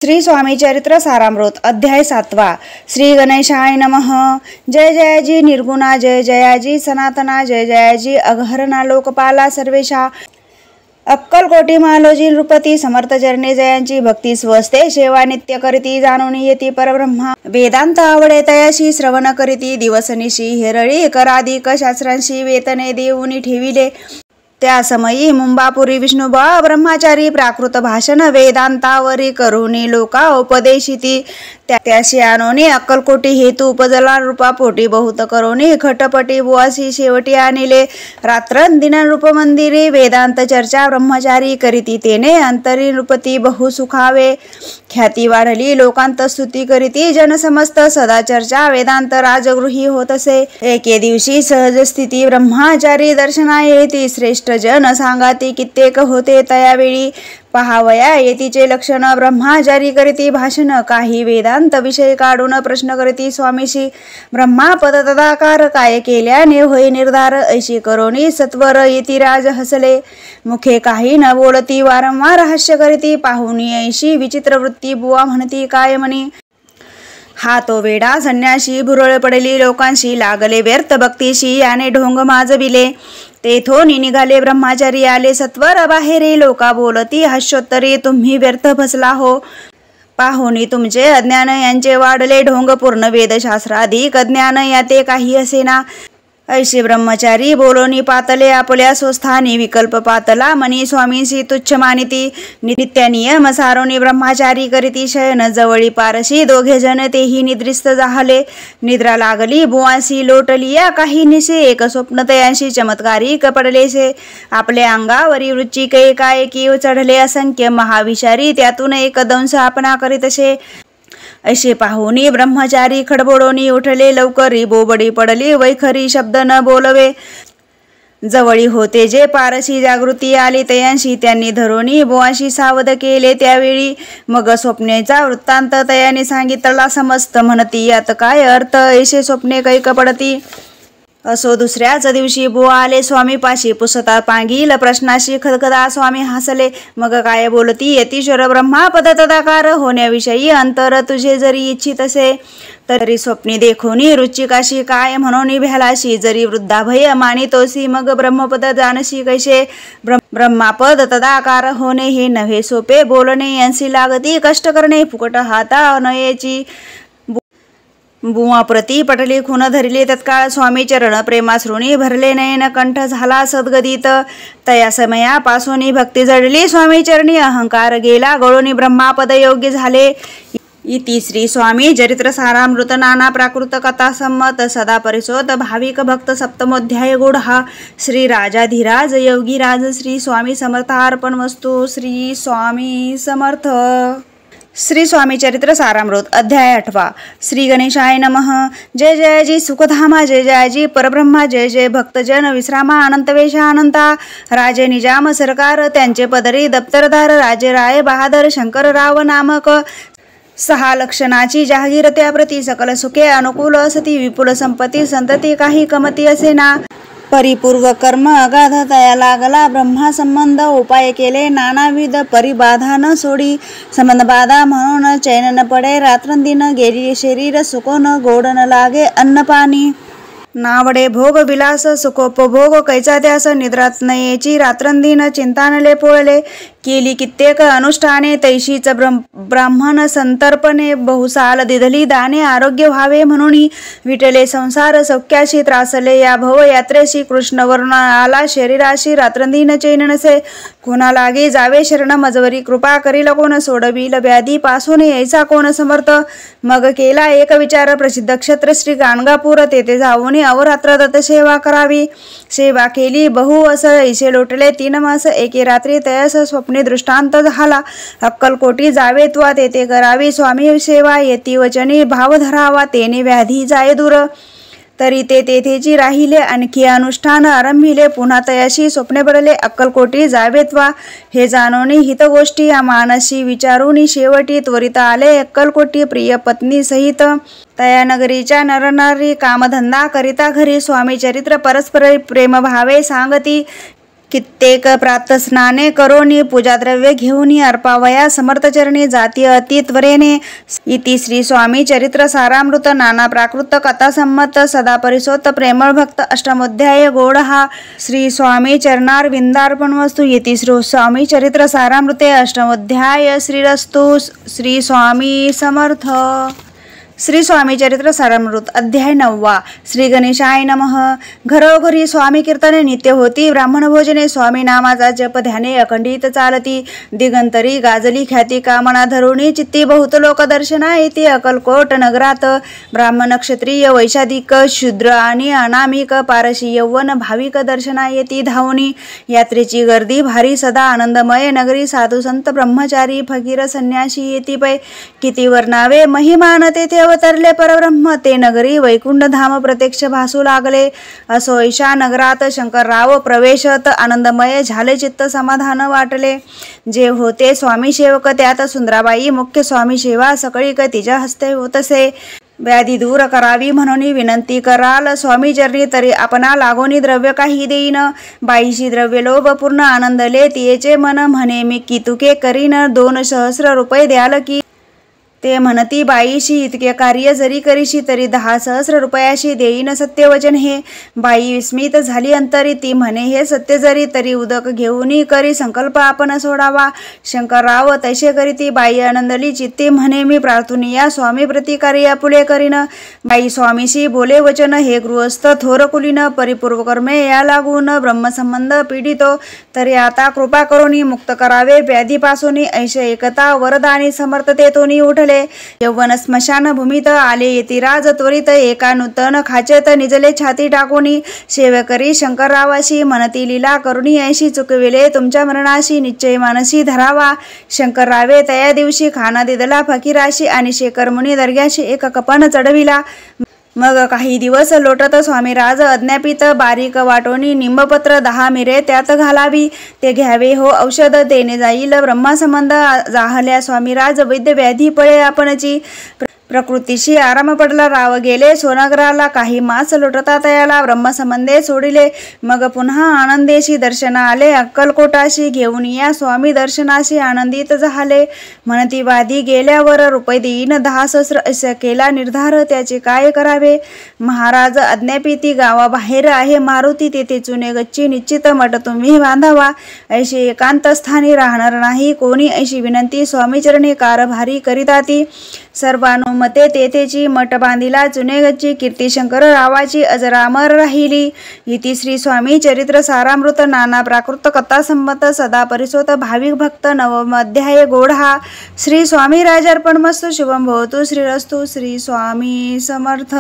श्री स्वामी चरित्र सारामृत अध्याय 7 श्री गणेशाय नमः। जय जयाजी निर्गुणा, जय जयाजी सनातना, जय जयाजी अघहरणा लोकपाला सर्वेशा। अक्कलकोटी मालोजी नृपती समर्थ चरणे जयांची भक्ती स्वस्ते सेवा नित्य करीती जाणून येती परब्रह्मा। वेदांत आवडे तयाशी श्रवण करीती दिवसनिशी हेरळी कराधिक शास्त्रांशी वेतने देऊनी ठेविले। त्या समयी मुंबापुरी विष्णुबा ब्रह्मचारी प्राकृत भाषण वेदांतावरी करुणी लोका उपदेशिती। त्याशी आणोनी अक्कलकोटी हेतू उपजला रूपा पोटी बहुत करोनी खटपटी बुवासी शेवटी आणिले। रात्रंदिन रूप मंदिरी वेदांत चर्चा ब्रह्मचारी करीती तेने अंतरी नृपती बहु सुखावे। ख्याती वाढली लोकांत स्तुती करीती जन समस्त सदा चर्चा वेदांत राजगृही होत असे। एके दिवशी सहज स्थिती ब्रह्मचारी दर्शना येती श्रेष्ठ जन सांगाती कित्येक होते तयावेळी। पहावया येतीचे लक्षण ब्रह्मचारी करीती भाषण काही वेदांत विषय काढून प्रश्न करीती स्वामीशी। ब्रह्मापद तदाकार काय केल्याने होई निर्धार ऐशी करोनी सत्वर येतिराज हसले। मुखे काही न बोलती वारंवार हास्य करीती पाहुनी ऐशी विचित्र वृत्ती बुवा म्हणती काय म्हणी। हा तो वेडा संन्याशी भुरळ पडली लोकांशी लागले व्यर्थ भक्तीशी याने ढोंग माजविले। तेथून निघाले ब्रह्मचारी आले सत्वर बाहेरी लोका बोलती हास्योत्तरी तुम्ही व्यर्थ फसला हो। पाहुनी तुमचे अज्ञान यांचे वाढले ढोंग पूर्ण वेदशास्त्राधिक अज्ञान याते काही असेना। ऐशी ब्रह्मचारी बोलोनी पातले आपल्या स्वस्थानी विकल्प पातला मनी स्वामींशी तुच्छ मानिती। नित्य नियम सारोनी ब्रह्मचारी करीती शयन जवळी पारशी दोघे जण तेही निद्रिस्त झाले। निद्रा लागली बुवांशी लोटलिया काही निसे एक स्वप्न तयांशी चमत्कारी कपडलेसे। आपल्या अंगावरी वृच्चिक एकाएकी चढले असंख्य महाविषारी त्यातून एक दंश आपणा करीत असे। ऐसे पाहुनी ब्रह्मचारी खडबडोनी उठले लवकरी बोबडी पडली वैखरी शब्द न बोलवे। जवळी होते जे पारशी जागृती आली तयांशी त्यांनी धरोनी बुवांशी सावध केले त्यावेळी। मग स्वप्नेचा वृत्तांत तयाने सांगितला समस्त म्हणती यात काय अर्थ ऐसे स्वप्ने कैक पडती। असो दुसऱ्याच दिवशी बुवा आले स्वामीपाशी पुसता पांगील प्रश्नाशी खदखदा स्वामी हसले। मग काय बोलती यतीश्वर ब्रह्मापद तदाकार होण्याविषयी अंतर तुझे जरी इच्छित असे तरी स्वप्नी देखोनी रुचिकाशी काय म्हणून भ्यालाशी। जरी वृद्धाभय मानितोसी मग ब्रह्मपद जानशी कैसे। ब्रह्मापद तदाकार होणे हे नव्हे सोपे बोलणे यांसी लागती कष्ट करणे फुकट हाता नयेची। बुवा प्रती पटली खून धरली तत्काळ स्वामी चरण प्रेमाश्रुणी भरले नयन कंठ झाला सद्गदित। तया समयापासून भक्ती जडली स्वामी चरणी अहंकार गेला गळून ब्रह्मापद योग्य झाले। इति श्री स्वामी चरित्र सारामृत नाना प्राकृत कथा संमत सदा परिसोत भाविक भक्त सप्तमोध्याय गूढा। श्री राजाधिराज योगीराज श्री स्वामी समर्थार्पणमस्तु। श्री स्वामी समर्थ। श्री स्वामी चरित्र सारामृत अध्याय 8 श्री गणेशाय नमः। जय जयाजी सुखधामा, जय जयाजी परब्रह्मा, जय जय भक्तजन विश्रामा अनंतवेशा अनंता। राजे निजाम सरकार त्यांचे पदरी दप्तरदार राजे राय बहादर शंकरराव नामक। 6 लक्षणाची जहागीर त्याप्रती सकल सुखे अनुकूल असती विपुल संपत्ती संतती काही कमती असेना। परिपूर्व कर्म अगाध तया लागला ब्रह्मा संबंध उपाय केले नानाविध परिबाधा न सोडी। संबंध बाधा म्हणून चैन न पडे रात्रंदिन गेली शरीर सुको न गोड न लागे अन्न पाणी। नावडे भोग विलास सुखोपभोग कैचा त्यास निद्रात नयेची रात्रंदिन चिंतानले पोळले। केली कित्येक अनुष्ठाने तैशीच ब्राह्मण संतर्पणे बहुसाल दिधली दाने आरोग्य व्हावे म्हणून विटले संसार सौख्याशी त्रासले। या भव यात्रेशी कृष्ण वर्ण आला शरीराशी रात्रंदिन चैन नसे। कोणा लागे जावे शरण मजवरी कृपा करील कोण सोडविल व्याधी पासून यायचा कोण समर्थ। मग केला एक विचार प्रसिद्ध क्षत्र श्री गाणगापूर तेथे जाऊन अवरात्र दत्त सेवा करावी। सेवा केली बहु अस ऐसे लोटले 3 मास एके रात्री तयास स्वप्ने दृष्टांत झाला। अक्कलकोटी जावे त्वा तेथे करावी स्वामी सेवा येती वचनी भाव धरावा तेने व्याधी जाय दूर। तरी ते तेथेची राहिले आणखी अनुष्ठान आरंभिले पुन्हा तयाशी स्वप्ने पडले अक्कलकोटी जावेत्वा। हे जाणून हित गोष्टी मानसी विचारून शेवटी त्वरित आले अक्कलकोटी प्रिय पत्नी सहित। तया नगरीच्या नरनारी कामधंदा करिता घरी स्वामी चरित्र परस्पर प्रेम भावे सांगती। कित्येक प्रातस्नाने करोनी पूजाद्रव्ये घेऊनी अर्पावया समर्थचरणी जाती अति त्वरेने इति श्री स्वामी चरित्र सारामृत नाना प्राकृत कथा संमत सदा परिसोत प्रेमळ भक्त अष्टमोध्याय गोडहा श्री स्वामी चरणारविंदार्पणमस्तु इति श्री स्वामी चरित्र सारामृते अष्टमोध्याय श्रीरस्तु श्री स्वामी समर्थ। श्री स्वामी चरित्र सारामृत अध्याय 9 श्री गणेशाय नमः। घरोघरी स्वामी कीर्तने नित्य होती, ब्राह्मण भोजने स्वामी नामाचा जप ध्याने अखंडित चालती। दिगंतरी गाजली ख्याती कामना धरुणी चित्ती बहुत लोक दर्शना येती अकलकोट नगरात। ब्राह्मण क्षत्रिय वैशाधिक शूद्र आणि अनामिक पारशी यौवन भाविक दर्शना येती धावणी। यात्रेची गर्दी भारी सदा आनंदमय नगरी, साधू संत ब्रह्मचारी फकीर संन्यासी येती पै। किती वर्णावे महिमान तेथे अवतरले परब्रह्म, ते नगरी वैकुंठ धाम प्रत्यक्ष भासू लागले। असो ऐशा नगरात शंकरराव प्रवेशत आनंदमय झाले, चित्त समाधान वाटले। जे होते स्वामी सेवक त्यात सुंदराबाई मुख्य स्वामी सेवा सकळीक तिच्या हस्ते होतसे। व्याधी दूर करावी म्हणून विनंती कराल स्वामी चरणी, तरी आपणा लागोनी द्रव्य काही देईन। बाईशी द्रव्य लोभ पूर्ण आनंदले तियेचे मन, म्हणे मी कितुके करीन 2 सहस्र रुपये द्याल की। ते म्हणती बाईशी इतके कार्य जरी करीशी तरी 10 सहस्र रुपयाशी देईन सत्यवचन हे। बाई विस्मित झाली अंतरी, ती म्हणे हे सत्य जरी तरी उदक घेऊनी करी संकल्प आपण सोडावा। शंकरराव तैसे करीती बाई आनंदली चित्ती, म्हणे मी प्रार्थुनिया स्वामी प्रतिकारी आपुले करीन। बाई स्वामीशी बोले वचन, हे गृहस्थ थोर कुलीन परिपूर्व कर्मे या लागून ब्रह्मसंबंध पीडितो, तरी आता कृपा करोनी मुक्त करावे व्याधीपासून। ऐशे एकता वरदानी समर्थतेतून उठले। यौवन स्मशान भूमीत आले यतिराज त्वरित, एका नूतन खाचेत निजले छाती टाकोनी। सेवकरी शंकररावाशी म्हणती लीला करुणी, ऐशी चुकविले तुमच्या मरणाशी निश्चय मानसी धरावा। शंकररावे तया दिवशी खाना दिदला फकीराशी, आणि शेखर मुनी दर्ग्याशी एक कपन चढविला। मग काही दिवस लोटत स्वामीराज अज्ञापित, बारीक वाटोनी निंबपत्र 10 मिरे त्यात घालावी, ते घ्यावे हो औषध देणे जाईल ब्रह्मासंबंध। जाहल्या स्वामीराज वैद्य व्याधी पळे आपणची, प्रकृतीशी आराम पडला राव गेले सोनगराला। काही मास लोटता तयाला ब्रह्मसंबंधे सोडिले, मग पुन्हा आनंदेशी दर्शना आले अक्कलकोटाशी। घेऊन या स्वामी दर्शनाशी आनंदित झाले, म्हणती वादी गेल्यावर रुपये देईन 10 सहस्र। असा केला निर्धार, त्याचे काय करावे। महाराज अज्ञापिती गावाबाहेर आहे मारुती, तेथे चुने गच्ची निश्चित मठ तुम्ही बांधावा। ऐशी एकांत स्थानी राहणार नाही कोणी, ऐशी विनंती स्वामीचरणी कारभारी करीताती। सर्वानुमते तेथेची मठ बांधिला चुने गच्ची, कीर्ती शंकर रावाची अजरामर राहिली। इति श्री स्वामी चरित्र सारामृत नाना प्राकृत कथा संमत सदा परिसोत भाविक भक्त नवमोध्याय गोडहा। श्री स्वामी राजार्पणमस्तु। शुभम भवतु। श्रीरस्तु। श्री स्वामी समर्थ।